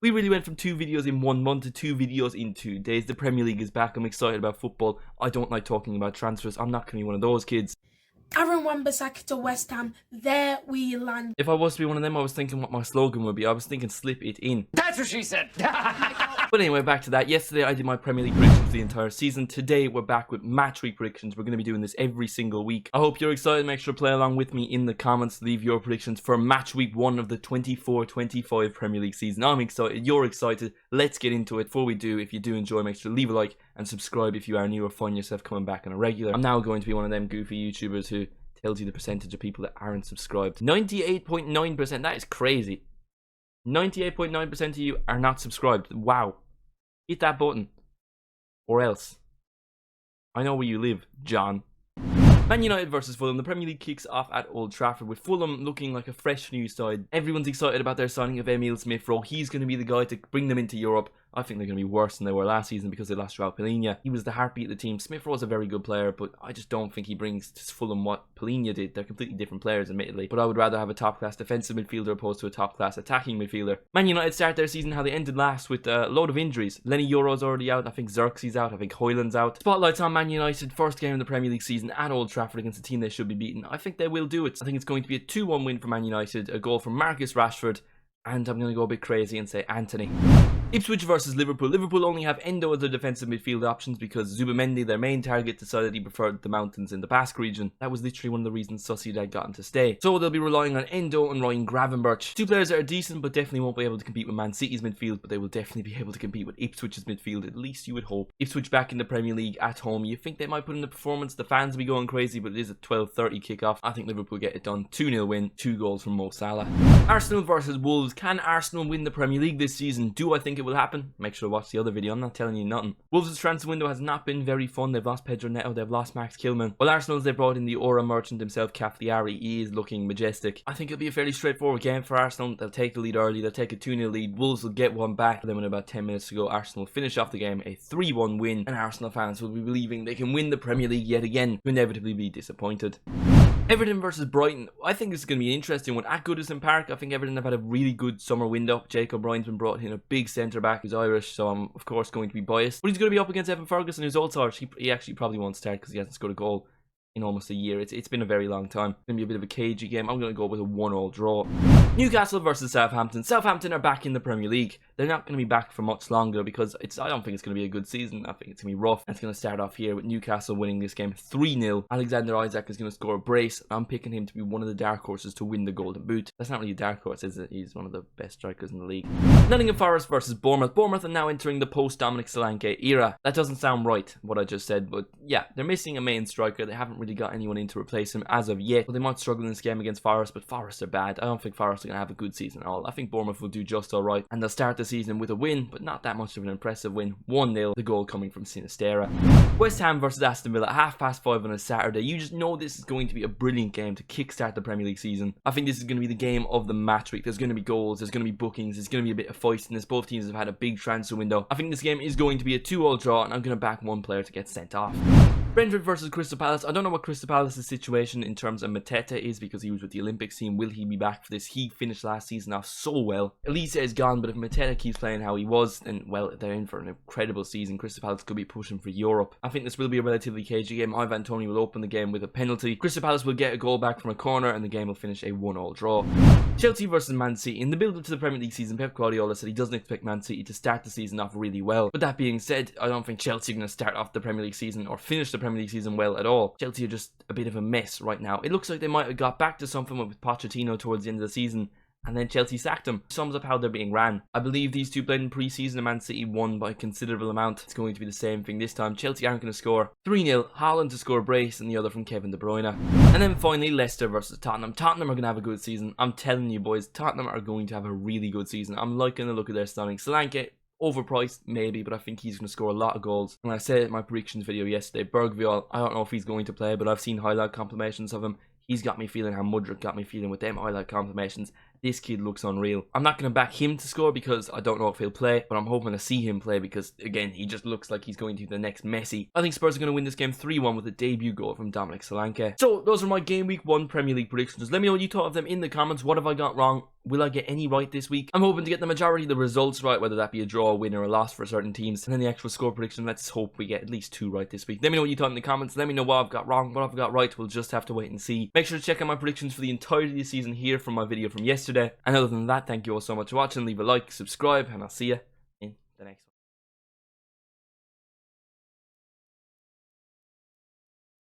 We really went from 2 videos in 1 month to 2 videos in 2 days. The Premier League is back. I'm excited about football. I don't like talking about transfers. I'm not going to be one of those kids. Aaron Wan-Bissaka to West Ham. There we land. If I was to be one of them, I was thinking what my slogan would be. I was thinking slip it in. That's what she said. But anyway, back to that. Yesterday I did my Premier League predictions for the entire season. Today we're back with match week predictions. We're going to be doing this every single week. I hope you're excited. Make sure to play along with me in the comments. Leave your predictions for match week 1 of the 24-25 Premier League season. I'm excited. You're excited. Let's get into it. Before we do, if you do enjoy, make sure to leave a like and subscribe if you are new or find yourself coming back on a regular. I'm now going to be one of them goofy YouTubers who tells you the percentage of people that aren't subscribed. 98.9%. That is crazy. 98.9% of you are not subscribed. Wow. Hit that button. Or else. I know where you live, John. Man United versus Fulham. The Premier League kicks off at Old Trafford with Fulham looking like a fresh new side. Everyone's excited about their signing of Emile Smith-Rowe. He's going to be the guy to bring them into Europe. I think they're going to be worse than they were last season because they lost Joao Palhinha. He was the heartbeat of the team. Smith-Rowe is a very good player, but I just don't think he brings to Fulham what Palhinha did. They're completely different players, admittedly, but I would rather have a top-class defensive midfielder opposed to a top-class attacking midfielder. Man United start their season how they ended last with a load of injuries. Lenny Yoro's already out. I think Xerxes out. I think Hoyland's out. Spotlight's on Man United. First game of the Premier League season at Old Trafford against a team they should be beaten. I think they will do it. I think it's going to be a 2-1 win for Man United. A goal from Marcus Rashford. And I'm going to go a bit crazy and say Anthony. Ipswich versus Liverpool. Liverpool only have Endo as their defensive midfield options because Zubamendi, their main target, decided he preferred the mountains in the Basque region. That was literally one of the reasons Sociedad got him to stay. So they'll be relying on Endo and Ryan Gravenberch. Two players that are decent but definitely won't be able to compete with Man City's midfield, but they will definitely be able to compete with Ipswich's midfield, at least you would hope. Ipswich back in the Premier League at home. You think they might put in the performance, the fans will be going crazy, but it is a 12:30 kickoff. I think Liverpool get it done. 2-0 win, 2 goals from Mo Salah. Arsenal versus Wolves. Can Arsenal win the Premier League this season? Do I think it will happen? Make sure to watch the other video. I'm not telling you nothing. Wolves' transfer window has not been very fun. They've lost Pedro Neto, they've lost Max Kilman. While Arsenal's, they brought in the aura merchant himself, Cafliari. He is looking majestic. I think it'll be a fairly straightforward game for Arsenal. They'll take the lead early, they'll take a 2-0 lead. Wolves will get one back. Then with about 10 minutes to go, Arsenal will finish off the game a 3-1 win, and Arsenal fans will be believing they can win the Premier League yet again, to inevitably be disappointed. Everton versus Brighton. I think this is going to be an interesting one. At Goodison Park, I think Everton have had a really good summer window. Jacob Ryan's been brought in, a big centre-back who's Irish, so I'm of course going to be biased. But he's going to be up against Evan Ferguson, who's also Irish. He actually probably won't start because he hasn't scored a goal in almost a year. It's been a very long time. It's going to be a bit of a cagey game. I'm going to go with a 1-1 draw. Newcastle versus Southampton. Southampton are back in the Premier League. They're not going to be back for much longer because I don't think it's going to be a good season. I think it's going to be rough. And it's going to start off here with Newcastle winning this game 3-0. Alexander Isak is going to score a brace. I'm picking him to be one of the dark horses to win the Golden Boot. That's not really a dark horse, is it? He's one of the best strikers in the league. Nottingham Forest versus Bournemouth. Bournemouth are now entering the post-Dominic Solanke era. That doesn't sound right, what I just said, but yeah, they're missing a main striker. They haven't really got anyone in to replace him as of yet. But they might struggle in this game against Forest, but Forest are bad. I don't think Forest are going to have a good season at all. I think Bournemouth will do just alright, and they'll start the season with a win, but not that much of an impressive win. 1-0, the goal coming from Sinistera. West Ham versus Aston Villa, 5:30 on a Saturday. You just know this is going to be a brilliant game to kickstart the Premier League season. I think this is going to be the game of the match week. There's going to be goals, there's going to be bookings, there's going to be a bit of feistiness. Both teams have had a big transfer window. I think this game is going to be a 2-2 draw, and I'm going to back one player to get sent off. Brentford versus Crystal Palace. I don't know what Crystal Palace's situation in terms of Mateta is because he was with the Olympics team. Will he be back for this? He finished last season off so well. Elise is gone, but if Mateta keeps playing how he was, then, well, they're in for an incredible season. Crystal Palace could be pushing for Europe. I think this will be a relatively cagey game. Ivan Toney will open the game with a penalty. Crystal Palace will get a goal back from a corner, and the game will finish a 1-1 draw. Chelsea versus Man City. In the build-up to the Premier League season, Pep Guardiola said he doesn't expect Man City to start the season off really well. But that being said, I don't think Chelsea are going to start off the Premier League season or finish the Premier League season well at all. Chelsea are just a bit of a mess right now. It looks like they might have got back to something with Pochettino towards the end of the season, and then Chelsea sacked him. Sums up how they're being ran. I believe these two played in pre-season and Man City won by a considerable amount. It's going to be the same thing this time. Chelsea aren't going to score. 3-0, Haaland to score a brace and the other from Kevin De Bruyne. And then finally, Leicester versus Tottenham. Tottenham are going to have a good season. I'm telling you boys, Tottenham are going to have a really good season. I'm liking the look of their signing. Solanke, overpriced maybe, but I think he's going to score a lot of goals. And I said in my predictions video yesterday, Bergvall, I don't know if he's going to play, but I've seen highlight compilations of him. He's got me feeling how Mudryk got me feeling with them highlight compilations. This kid looks unreal. I'm not going to back him to score because I don't know if he'll play, but I'm hoping to see him play because, again, he just looks like he's going to be the next Messi. I think Spurs are going to win this game 3-1 with a debut goal from Dominic Solanke. So, those are my Game Week 1 Premier League predictions. Let me know what you thought of them in the comments. What have I got wrong? Will I get any right this week? I'm hoping to get the majority of the results right, whether that be a draw, a win, or a loss for certain teams. And then the actual score prediction, let's hope we get at least 2 right this week. Let me know what you thought in the comments. Let me know what I've got wrong, what I've got right. We'll just have to wait and see. Make sure to check out my predictions for the entirety of the season here from my video from yesterday. And other than that, thank you all so much for watching. Leave a like, subscribe, and I'll see you in the next one.